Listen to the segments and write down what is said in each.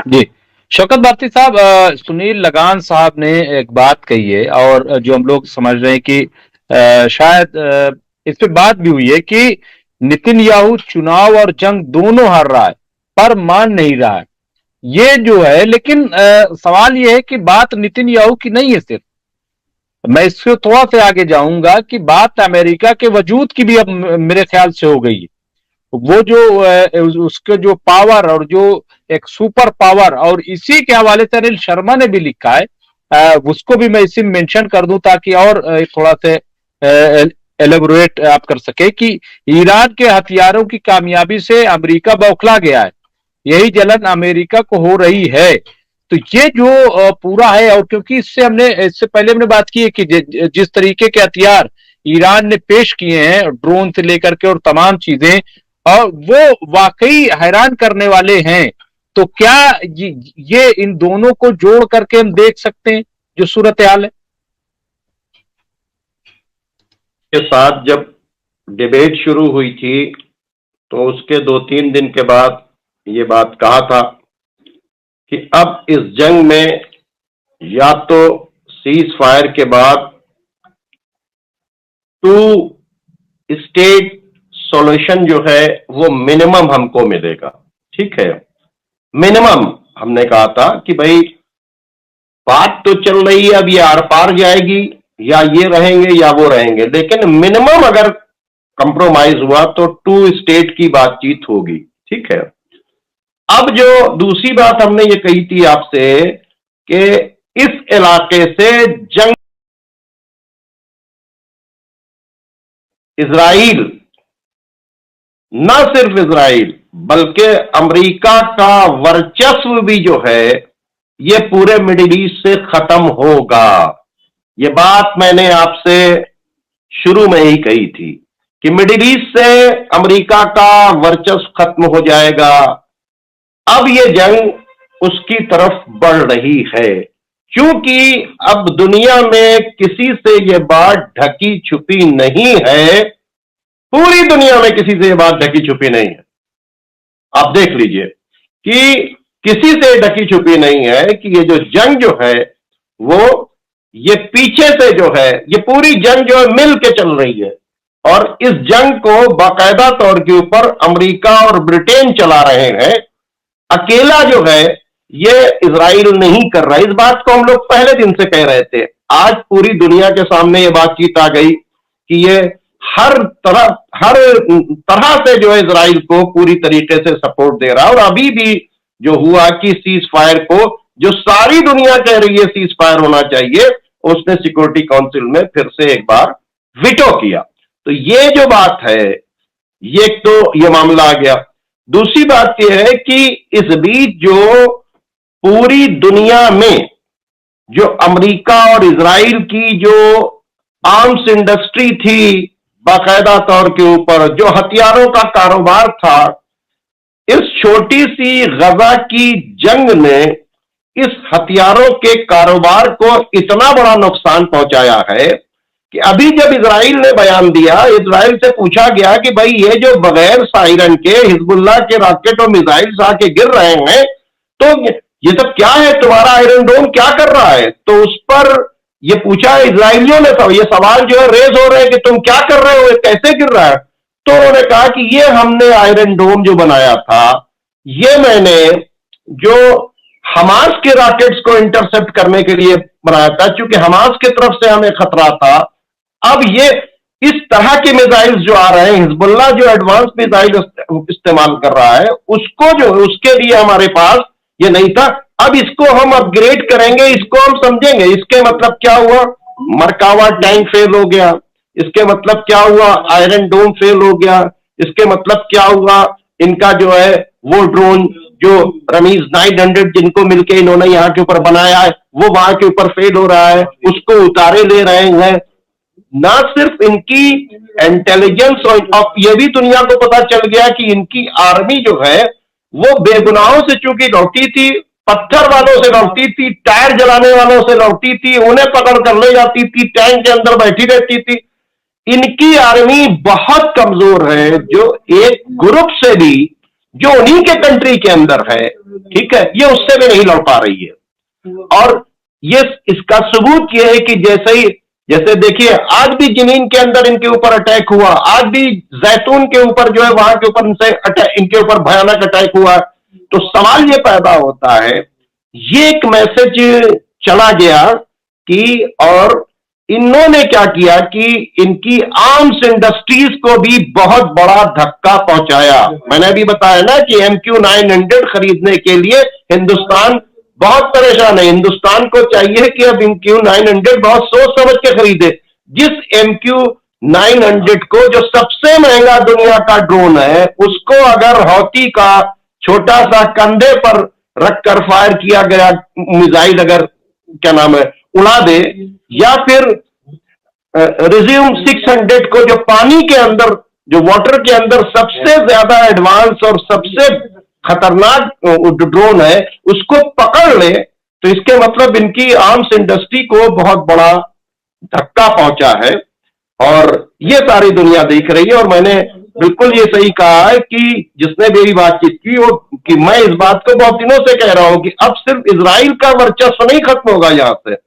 जी। शौकत भारती साहब, सुनील लगान साहब ने एक बात कही है और जो हम लोग समझ रहे हैं कि शायद इस पे बात भी हुई है कि नेतन्याहू चुनाव और जंग दोनों हार रहा है पर मान नहीं रहा है। ये जो है, लेकिन सवाल ये है कि बात नेतन्याहू की नहीं है सिर्फ। मैं इससे थोड़ा से आगे जाऊंगा कि बात अमेरिका के वजूद की भी अब मेरे ख्याल से हो गई है। वो जो उसके जो पावर और जो एक सुपर पावर, और इसी के हवाले से अनिल शर्मा ने भी लिखा है, उसको भी मैं इसी में मेंशन कर दूं ताकि और थोड़ा से एलेबोरेट आप कर सके कि ईरान के हथियारों की कामयाबी से अमेरिका बौखला गया है, यही जलन अमेरिका को हो रही है। तो ये जो पूरा है, और क्योंकि इससे पहले हमने बात की है कि जिस तरीके के हथियार ईरान ने पेश किए हैं, ड्रोन से लेकर के और तमाम चीजें, और वो वाकई हैरान करने वाले हैं। तो क्या ये इन दोनों को जोड़ करके हम देख सकते हैं जो सूरत हाल है? के साथ जब डिबेट शुरू हुई थी तो उसके 2-3 दिन के बाद ये बात कहा था कि अब इस जंग में या तो सीज फायर के बाद टू स्टेट सॉल्यूशन जो है वो मिनिमम हमको मिलेगा। ठीक है, मिनिमम हमने कहा था कि भाई बात तो चल रही है, अब ये आर पार जाएगी, या ये रहेंगे या वो रहेंगे, लेकिन मिनिमम अगर कंप्रोमाइज हुआ तो टू स्टेट की बातचीत होगी। ठीक है, अब जो दूसरी बात हमने ये कही थी आपसे कि इस इलाके से जंग इजराइल, न सिर्फ इजराइल बल्कि अमेरिका का वर्चस्व भी जो है ये पूरे मिडिल ईस्ट से खत्म होगा। ये बात मैंने आपसे शुरू में ही कही थी कि मिडिल ईस्ट से अमेरिका का वर्चस्व खत्म हो जाएगा। अब ये जंग उसकी तरफ बढ़ रही है, क्योंकि अब दुनिया में किसी से ये बात ढकी छुपी नहीं है, पूरी दुनिया में किसी से ये बात ढकी छुपी नहीं है। आप देख लीजिए कि किसी से ढकी छुपी नहीं है कि ये जो जंग जो है वो ये पीछे से जो है ये पूरी जंग जो है मिल के चल रही है, और इस जंग को बाकायदा तौर के ऊपर अमेरिका और ब्रिटेन चला रहे हैं। अकेला जो है ये इजराइल नहीं कर रहा। इस बात को हम लोग पहले दिन से कह रहे थे, आज पूरी दुनिया के सामने ये बातचीत आ गई कि ये हर तरह से जो है इजराइल को पूरी तरीके से सपोर्ट दे रहा है। और अभी भी जो हुआ कि सीज फायर को, जो सारी दुनिया कह रही है सीज फायर होना चाहिए, उसने सिक्योरिटी काउंसिल में फिर से एक बार विटो किया। तो ये जो बात है, ये तो ये मामला आ गया। दूसरी बात यह है कि इस बीच जो पूरी दुनिया में जो अमेरिका और इजराइल की जो आर्म्स इंडस्ट्री थी, बाकायदा तौर के ऊपर जो हथियारों का कारोबार था, इस छोटी सी गजा की जंग ने इस हथियारों के कारोबार को इतना बड़ा नुकसान पहुंचाया है कि अभी जब इजराइल ने बयान दिया, इजराइल से पूछा गया कि भाई ये जो बगैर सायरन के हिजबुल्लाह के रॉकेट और मिसाइल्स आके गिर रहे हैं, तो ये सब क्या है, तुम्हारा आयरन डोम क्या कर रहा है? तो उस पर ये पूछा इजराइलियों ने, तो ये सवाल जो है रेज हो रहे हैं कि तुम क्या कर रहे हो, कैसे गिर रहा है? तो उन्होंने कहा कि ये हमने आयरन डोम जो बनाया था, ये मैंने जो हमास के रॉकेट्स को इंटरसेप्ट करने के लिए बनाया था, क्योंकि हमास की तरफ से हमें खतरा था। अब ये इस तरह के मिसाइल्स जो आ रहे हैं, हिजबुल्लाह जो एडवांस मिसाइल इस्तेमाल कर रहा है, उसको जो उसके लिए हमारे पास ये नहीं था। अब इसको हम अपग्रेड करेंगे, इसको हम समझेंगे। इसके मतलब क्या हुआ? मरकावा टैंक फेल हो गया। इसके मतलब क्या हुआ? आयरन डोम फेल हो गया। इसके मतलब क्या हुआ? इनका जो है वो ड्रोन जो रमीज 900 जिनको मिलके इन्होंने यहाँ के ऊपर बनाया है, वो वहां के ऊपर फेल हो रहा है, उसको उतारे ले रहे हैं। ना सिर्फ इनकी इंटेलिजेंस, और अब ये भी दुनिया को पता चल गया कि इनकी आर्मी जो है वो बेगुनाहों से चूंकि लौटी थी, पत्थर वालों से लौटी थी, टायर जलाने वालों से लौटी थी, उन्हें पकड़ कर ले जाती थी, टैंक के अंदर बैठी रहती थी। इनकी आर्मी बहुत कमजोर है, जो एक ग्रुप से भी जो उन्हीं के कंट्री के अंदर है, ठीक है, ये उससे भी नहीं लड़ पा रही है। और ये इसका सबूत ये है कि जैसे देखिए आज भी जमीन के अंदर इनके ऊपर अटैक हुआ, आज भी जैतून के ऊपर जो है वहां के ऊपर इनके ऊपर भयानक अटैक हुआ। तो सवाल ये पैदा होता है, ये एक मैसेज चला गया कि, और इन्होंने क्या किया कि इनकी आर्म्स इंडस्ट्रीज को भी बहुत बड़ा धक्का पहुंचाया। मैंने अभी बताया ना कि MQ-900 खरीदने के लिए हिंदुस्तान बहुत परेशान है। हिंदुस्तान को चाहिए कि अब MQ-900 बहुत सोच समझ के खरीदे। जिस MQ-900 को, जो सबसे महंगा दुनिया का ड्रोन है, उसको अगर हौती का छोटा सा कंधे पर रखकर फायर किया गया मिसाइल अगर क्या नाम है उड़ा दे, या फिर रिज्यूम 600 को, जो पानी के अंदर, जो वाटर के अंदर सबसे ज्यादा एडवांस और सबसे खतरनाक ड्रोन है, उसको पकड़ ले, तो इसके मतलब इनकी आर्म्स इंडस्ट्री को बहुत बड़ा धक्का पहुंचा है। और ये सारी दुनिया देख रही है। और मैंने बिल्कुल ये सही कहा है कि जिसने मेरी बातचीत की वो, कि मैं इस बात को बहुत दिनों से कह रहा हूं कि अब सिर्फ इजराइल का वर्चस्व नहीं खत्म होगा यहां से,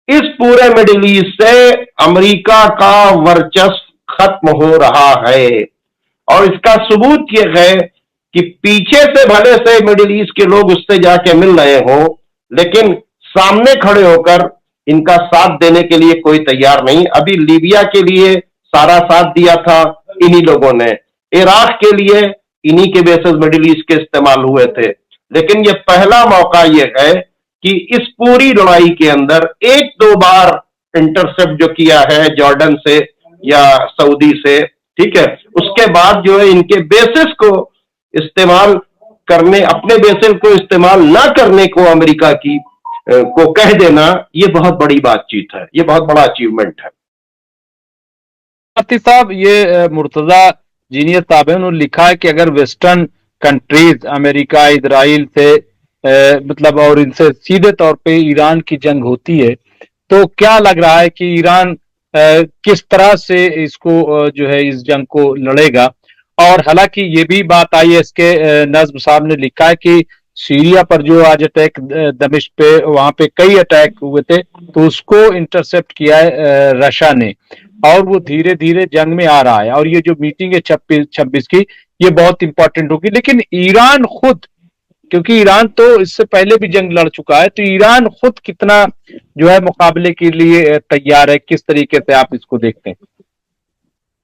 इस पूरे मिडिल ईस्ट से अमेरिका का वर्चस्व खत्म हो रहा है। और इसका सबूत यह है कि पीछे से भले से मिडिल ईस्ट के लोग उससे जाके मिल रहे हो, लेकिन सामने खड़े होकर इनका साथ देने के लिए कोई तैयार नहीं। अभी लीबिया के लिए सारा साथ दिया था इन्हीं लोगों ने, इराक के लिए इन्हीं के बेसिस मिडिल ईस्ट के इस्तेमाल हुए थे। लेकिन ये पहला मौका ये है कि इस पूरी लड़ाई के अंदर एक दो बार इंटरसेप्ट जो किया है जॉर्डन से या सऊदी से, ठीक है, उसके बाद जो है इनके बेसिस को इस्तेमाल करने, अपने बेसिस को इस्तेमाल ना करने को अमेरिका की को कह देना, ये बहुत बड़ी बातचीत है, ये बहुत बड़ा अचीवमेंट है। साहब, ये मुर्तजा जीनियस साहब है, उन्होंने लिखा है कि अगर वेस्टर्न कंट्रीज अमेरिका, इजराइल से मतलब और इनसे सीधे तौर पे ईरान की जंग होती है, तो क्या लग रहा है कि ईरान किस तरह से इसको जो है इस जंग को लड़ेगा। और हालांकि ये भी बात आई है, इसके नज्म साहब ने लिखा है कि सीरिया पर जो आज अटैक दमिश्क पे, वहां पे कई अटैक हुए थे, तो उसको इंटरसेप्ट किया है रशिया ने, और वो धीरे धीरे जंग में आ रहा है। और ये जो मीटिंग है 26 की, ये बहुत इंपॉर्टेंट होगी। लेकिन ईरान खुद, क्योंकि ईरान तो इससे पहले भी जंग लड़ चुका है, तो ईरान खुद कितना जो है मुकाबले के लिए तैयार है, किस तरीके से आप इसको देखते हैं?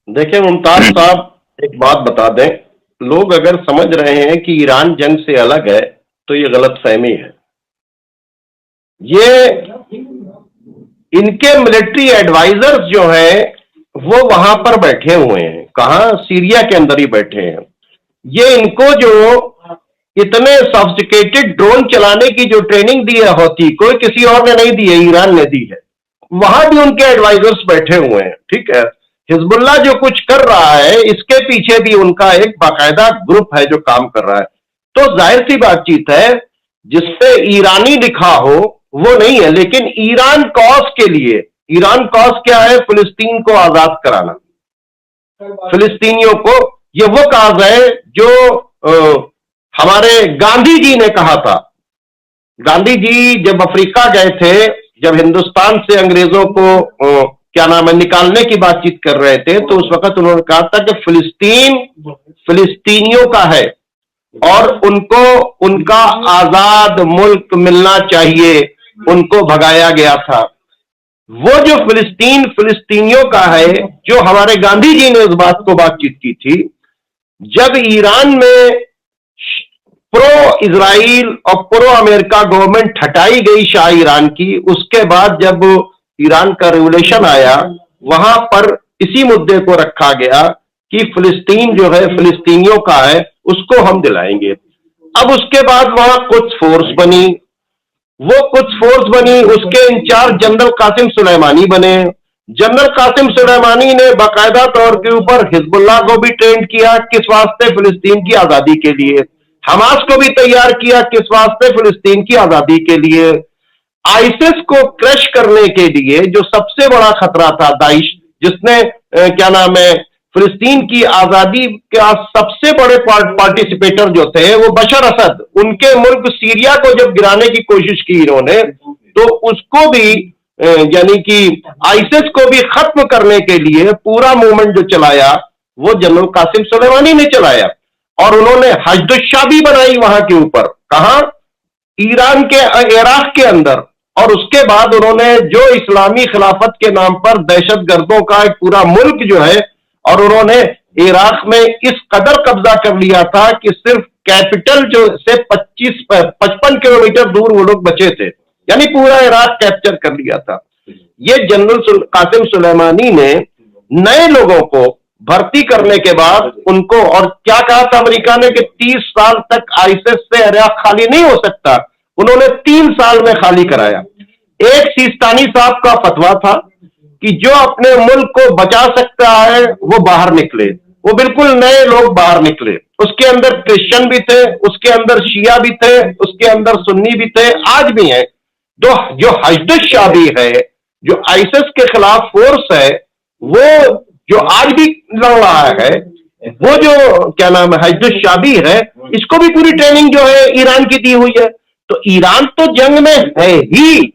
देखिए मुमताज साहब, एक बात बता दें, लोग अगर समझ रहे हैं कि ईरान जंग से अलग है, तो ये गलतफहमी है। ये इनके मिलिट्री एडवाइजर्स जो है वो वहां पर बैठे हुए हैं, कहां, सीरिया के अंदर ही बैठे हैं। ये इनको जो इतने सॉफिस्टिकेटेड ड्रोन चलाने की जो ट्रेनिंग दी है होती, कोई किसी और ने नहीं दी है, ईरान ने दी है। वहां भी उनके एडवाइजर्स बैठे हुए हैं, ठीक है। हिजबुल्लाह जो कुछ कर रहा है, इसके पीछे भी उनका एक बाकायदा ग्रुप है जो काम कर रहा है। तो जाहिर सी बातचीत है, जिसपे ईरानी लिखा हो वो नहीं है, लेकिन ईरान कॉज के लिए, ईरान कॉज क्या है, फिलिस्तीन को आजाद कराना, फिलिस्तीनियों को। ये वो काज है जो हमारे गांधी जी ने कहा था। गांधी जी जब अफ्रीका गए थे, जब हिंदुस्तान से अंग्रेजों को क्या नाम है निकालने की बातचीत कर रहे थे, तो उस वक्त उन्होंने कहा था कि फिलिस्तीन फिलिस्तीनियों का है और उनको उनका आजाद मुल्क मिलना चाहिए, उनको भगाया गया था। वो जो फिलिस्तीन फिलिस्तीनियों का है, जो हमारे गांधी जी ने उस बात को बातचीत की थी, जब ईरान में प्रो इजराइल और प्रो अमेरिका गवर्नमेंट हटाई गई शाह ईरान की, उसके बाद जब ईरान का रिवोल्यूशन आया, वहां पर इसी मुद्दे को रखा गया कि फिलिस्तीन जो है फिलिस्तीनियों का है, उसको हम दिलाएंगे। अब उसके बाद वहां कुछ फोर्स बनी, वो कुछ फोर्स बनी, उसके इंचार्ज जनरल कासिम सुलेमानी बने। जनरल कासिम सुलेमानी ने बाकायदा तौर के ऊपर हिजबुल्लाह को भी ट्रेन किया, किस वास्ते, फिलिस्तीन की आजादी के लिए। हमास को भी तैयार किया, किस वास्ते, फिलिस्तीन की आजादी के लिए। आईसिस को क्रश करने के लिए, जो सबसे बड़ा खतरा था, दाइश, जिसने क्या नाम है फिलिस्तीन की आजादी का सबसे बड़े पार्टिसिपेटर जो थे वो बशर असद, उनके मुल्क सीरिया को जब गिराने की कोशिश की इन्होंने, तो उसको भी यानी कि आईसिस को भी खत्म करने के लिए पूरा मूवमेंट जो चलाया वो जनरल कासिम सुलेमानी ने चलाया। और उन्होंने हजदुश्शाबी बनाई वहां के ऊपर, कहां? ईरान के, इराक के अंदर। और उसके बाद उन्होंने जो इस्लामी खिलाफत के नाम पर दहशतगर्दों का एक पूरा मुल्क जो है, और उन्होंने इराक में इस कदर कब्जा कर लिया था कि सिर्फ कैपिटल जो से 55 किलोमीटर दूर वो लोग बचे थे, यानी पूरा इराक कैप्चर कर लिया था। ये जनरल कासिम सुलेमानी ने नए लोगों को भर्ती करने के बाद उनको, और क्या कहा था अमेरिका ने कि 30 साल तक आईसिस से इराक खाली नहीं हो सकता, उन्होंने 3 साल में खाली कराया। एक सिस्तानी साहब का फतवा था कि जो अपने मुल्क को बचा सकता है वो बाहर निकले, वो बिल्कुल नए लोग बाहर निकले। उसके अंदर क्रिश्चियन भी थे, उसके अंदर शिया भी थे, उसके अंदर सुन्नी भी थे, आज भी हैं। तो जो हजदुश्शाबी है, जो आईसिस के खिलाफ फोर्स है, वो जो आज भी लड़ रहा है, वो जो क्या नाम है हजदुश्शाबी है, इसको भी पूरी ट्रेनिंग जो है ईरान की दी हुई है। तो ईरान तो जंग में है ही,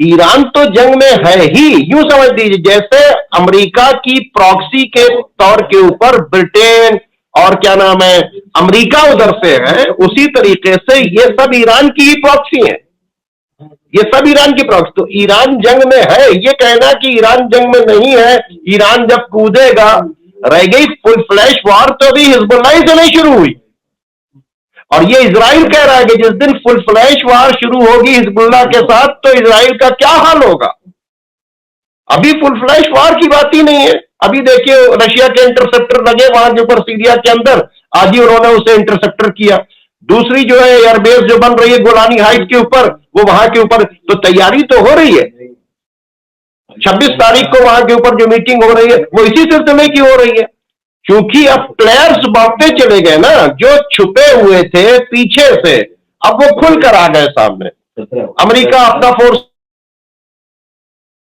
ईरान तो जंग में है ही। यूं समझ लीजिए जैसे अमेरिका की प्रॉक्सी के तौर के ऊपर ब्रिटेन और क्या नाम है अमेरिका उधर से है, उसी तरीके से ये सब ईरान की ही प्रॉक्सी है, ये सब ईरान की प्रॉक्सी। तो ईरान जंग में है, ये कहना कि ईरान जंग में नहीं है, ईरान जब कूदेगा, रह गई फुल फ्लैश वॉर तो अभी हिजबुल्लाह से नहीं शुरू हुई। और ये इजराइल कह रहा है कि जिस दिन फुल फ्लैश वार शुरू होगी हिजबुल्लाह के साथ तो इजराइल का क्या हाल होगा। अभी फुल फ्लैश वार की बात ही नहीं है। अभी देखिए रशिया के इंटरसेप्टर लगे वहां के ऊपर सीरिया के अंदर, आज ही उन्होंने उसे इंटरसेप्टर किया। दूसरी जो है एयरबेस जो बन रही है गोलानी हाइट के ऊपर, वो वहां के ऊपर तो तैयारी तो हो रही है। 26 तारीख को वहां के ऊपर जो मीटिंग हो रही है वो इसी सिलसिले की हो रही है, क्योंकि अब प्लेयर्स बढ़ते चले गए ना, जो छुपे हुए थे पीछे से अब वो खुलकर आ गए सामने। अमेरिका अपना फोर्स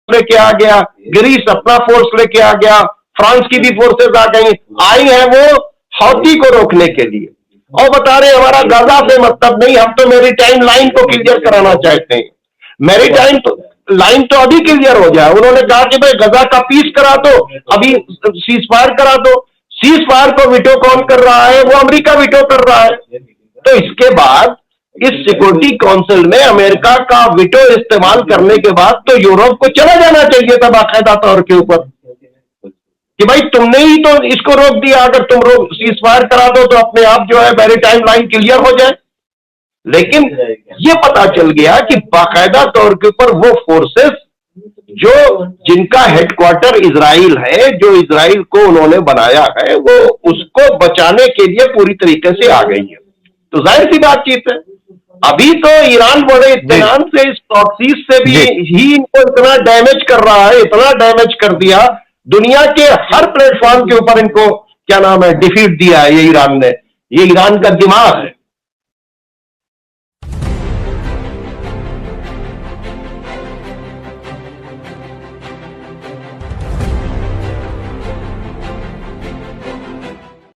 लेके आ गया, ग्रीस अपना फोर्स लेके आ गया, फ्रांस की भी फोर्सेस आई है वो हौती को रोकने के लिए, और बता रहे हमारा गाजा से मतलब नहीं, हम तो मैरीटाइम लाइन को क्लियर कराना चाहते हैं। मैरीटाइम लाइन तो अभी क्लियर हो जाए। उन्होंने कहा कि भाई गजा का पीस करा दो, अभी सीज फायर करा दो। सीज फायर को विटो कौन कर रहा है? वो अमेरिका विटो कर रहा है। तो इसके बाद इस सिक्योरिटी काउंसिल में अमेरिका का विटो इस्तेमाल करने के बाद तो यूरोप को चला जाना चाहिए था बाकायदा तौर के ऊपर कि भाई तुमने ही तो इसको रोक दिया, अगर तुम सीज फायर करा दो तो अपने आप जो है मैरीटाइम लाइन क्लियर हो जाए। लेकिन ये पता चल गया कि बाकायदा तौर के ऊपर वो फोर्सेस जो जिनका हेडक्वार्टर इजराइल है, जो इजराइल को उन्होंने बनाया है, वो उसको बचाने के लिए पूरी तरीके से आ गई है। तो जाहिर सी बातचीत है, अभी तो ईरान बड़े इत्मीनान से इस प्रॉक्सी से भी ही इनको इतना डैमेज कर रहा है, इतना डैमेज कर दिया, दुनिया के हर प्लेटफॉर्म के ऊपर इनको क्या नाम है डिफीट दिया है ये ईरान ने। ये ईरान का दिमाग है।